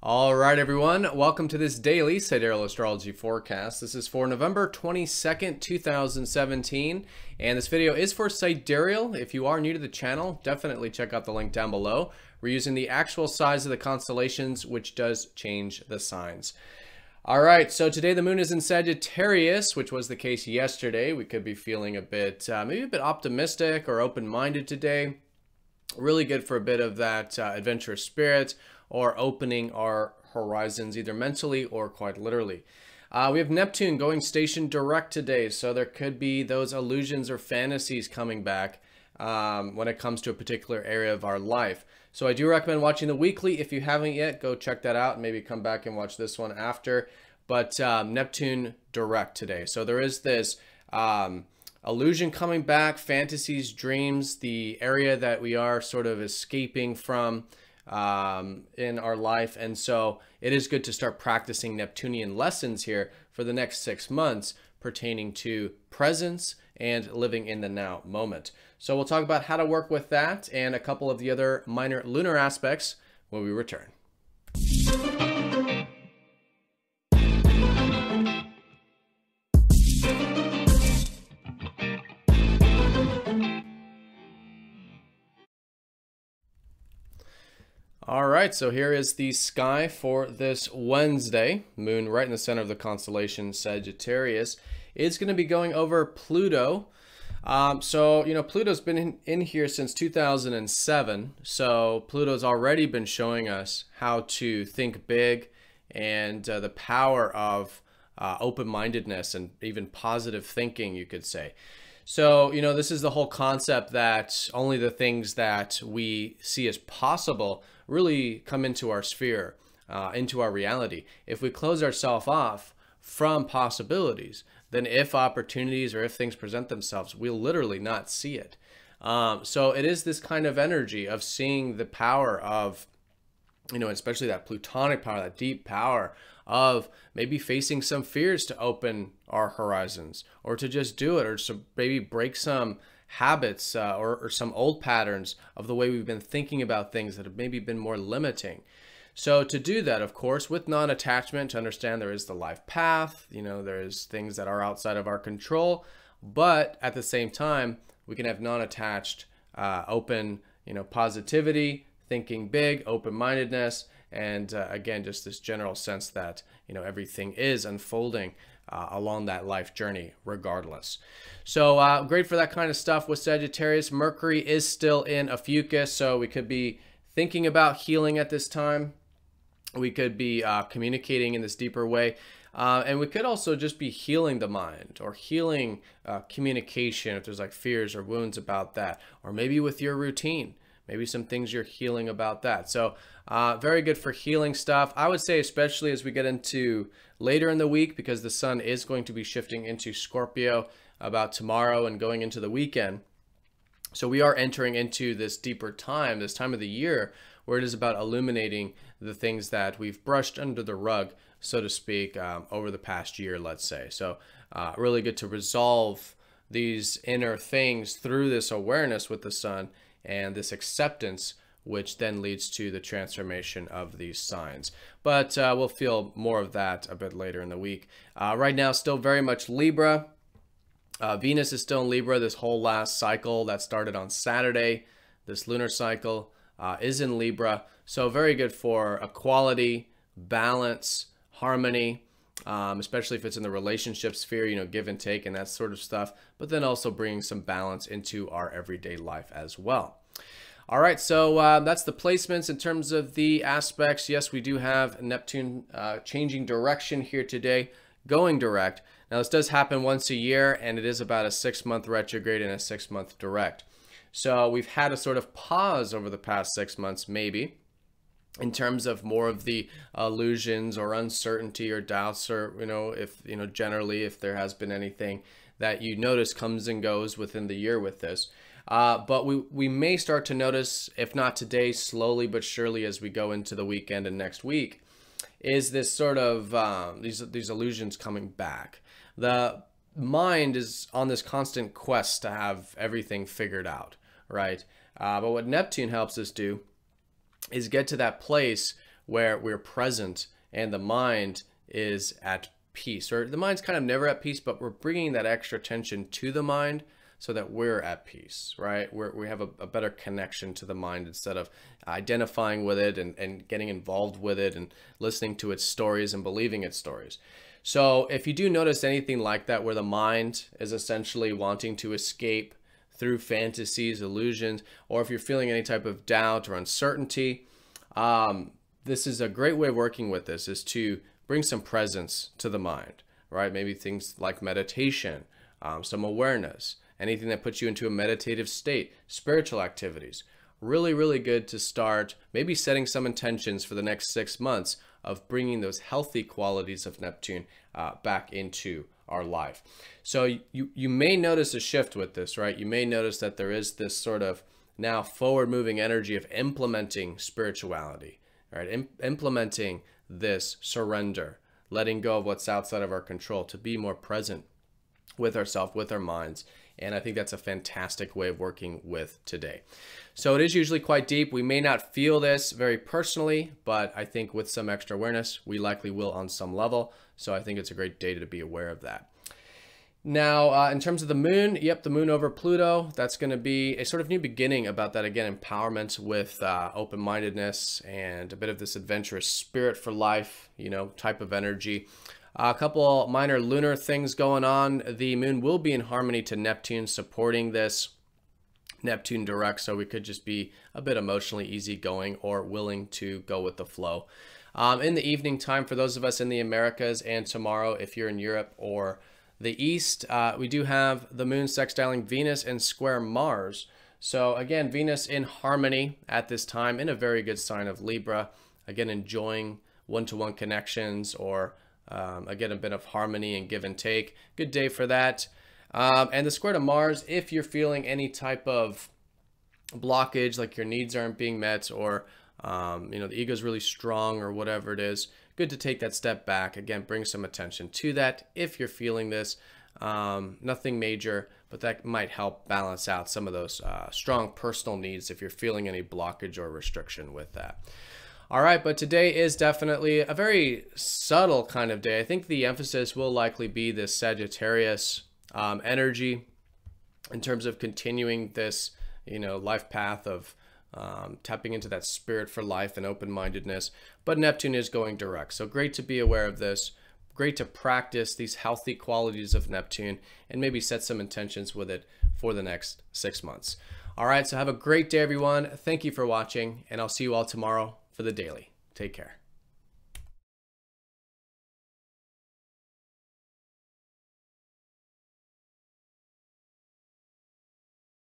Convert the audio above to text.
All right, everyone. Welcome to this daily Sidereal Astrology forecast. This is for November 22nd, 2017. And this video is for Sidereal. If you are new to the channel, definitely check out the link down below. We're using the actual size of the constellations, which does change the signs. All right, so today the moon is in Sagittarius, which was the case yesterday. We could be feeling a bit, maybe a bit optimistic or open-minded today. Really good for a bit of that adventurous spirit, or opening our horizons either mentally or quite literally. We have Neptune going station direct today, so there could be those illusions or fantasies coming back when it comes to a particular area of our life. So I do recommend watching the weekly. If you haven't yet, go check that out and maybe come back and watch this one after. But Neptune direct today. So there is this illusion coming back, fantasies, dreams, the area that we are sort of escaping from in our life. And so it is good to start practicing Neptunian lessons here for the next 6 months pertaining to presence and living in the now moment. So we'll talk about how to work with that and a couple of the other minor lunar aspects when we return. All right, so here is the sky for this Wednesday. Moon right in the center of the constellation Sagittarius. It's going to be going over Pluto. Pluto's been in here since 2007. So Pluto's already been showing us how to think big and the power of open-mindedness and even positive thinking, you could say. So, this is the whole concept that only the things that we see as possible really come into our sphere, into our reality. If we close ourselves off from possibilities, then if opportunities or if things present themselves, we'll literally not see it. So it is this kind of energy of seeing the power of, especially that plutonic power, that deep power of maybe facing some fears to open our horizons, or to just do it, or to maybe break some habits or some old patterns of the way we've been thinking about things that have maybe been more limiting. So to do that, of course, with non-attachment, to understand there is the life path, there's things that are outside of our control, but at the same time, we can have non-attached, open, positivity, thinking big, open-mindedness, and again, just this general sense that, everything is unfolding along that life journey regardless. So great for that kind of stuff with Sagittarius. Mercury is still in Ophiuchus, so we could be thinking about healing at this time. We could be communicating in this deeper way. And we could also just be healing the mind, or healing communication if there's like fears or wounds about that, or maybe with your routine. Maybe some things you're healing about that. So very good for healing stuff. I would say especially as we get into later in the week, because the sun is going to be shifting into Scorpio about tomorrow and going into the weekend. So we are entering into this deeper time, this time of the year, where it is about illuminating the things that we've brushed under the rug, so to speak, over the past year, let's say. So really good to resolve these inner things through this awareness with the sun and this acceptance, which then leads to the transformation of these signs. But we'll feel more of that a bit later in the week. Right now, still very much Libra. Venus is still in Libra. This whole last cycle that started on Saturday, this lunar cycle, is in Libra. So very good for equality, balance, harmony, especially if it's in the relationship sphere, give and take and that sort of stuff, but then also bringing some balance into our everyday life as well. All right, so that's the placements in terms of the aspects. Yes, we do have Neptune changing direction here today, going direct. Now, this does happen once a year, and it is about a 6-month retrograde and a 6-month direct. So we've had a sort of pause over the past 6 months, maybe, in terms of more of the illusions or uncertainty or doubts, or generally if there has been anything that you notice comes and goes within the year with this. But we may start to notice, if not today, slowly but surely as we go into the weekend and next week, is this sort of these illusions coming back. The mind is on this constant quest to have everything figured out, right? But what Neptune helps us do is get to that place where we're present and the mind is at peace, or the mind's kind of never at peace, but we're bringing that extra attention to the mind so that we're at peace, right? We have a better connection to the mind instead of identifying with it and getting involved with it and listening to its stories and believing its stories. So if you do notice anything like that, where the mind is essentially wanting to escape through fantasies, illusions, or if you're feeling any type of doubt or uncertainty, this is a great way of working with this, is to bring some presence to the mind, right? Maybe things like meditation, some awareness, anything that puts you into a meditative state, spiritual activities. Really, really good to start maybe setting some intentions for the next 6 months of bringing those healthy qualities of Neptune back into our life. So you may notice a shift with this, right? You may notice that there is this sort of now forward moving energy of implementing spirituality, right? Implementing this surrender, letting go of what's outside of our control to be more present with ourselves, with our minds. And I think that's a fantastic way of working with today. So it is usually quite deep. We may not feel this very personally, but I think with some extra awareness, we likely will on some level. So I think it's a great day to be aware of that. Now, in terms of the moon, yep, the moon over Pluto, that's going to be a sort of new beginning about that, again, empowerment with open-mindedness and a bit of this adventurous spirit for life, you know, type of energy. A couple minor lunar things going on. The moon will be in harmony to Neptune, supporting this Neptune direct, so we could just be a bit emotionally easygoing or willing to go with the flow. In the evening time, for those of us in the Americas, and tomorrow if you're in Europe or the East, we do have the moon sextiling Venus and square Mars. So again, Venus in harmony at this time, in a very good sign of Libra. Again, enjoying one-to-one connections, or again, a bit of harmony and give and take. Good day for that. And the square to Mars, if you're feeling any type of blockage, like your needs aren't being met, or you know, the ego is really strong or whatever it is, good to take that step back. Again, bring some attention to that if you're feeling this. Nothing major, but that might help balance out some of those strong personal needs if you're feeling any blockage or restriction with that. All right, but today is definitely a very subtle kind of day. I think the emphasis will likely be this Sagittarius energy in terms of continuing this, you know, life path of tapping into that spirit for life and open-mindedness. But Neptune is going direct, so great to be aware of this. Great to practice these healthy qualities of Neptune and maybe set some intentions with it for the next 6 months. All right, so have a great day, everyone. Thank you for watching, and I'll see you all tomorrow for the daily. Take care.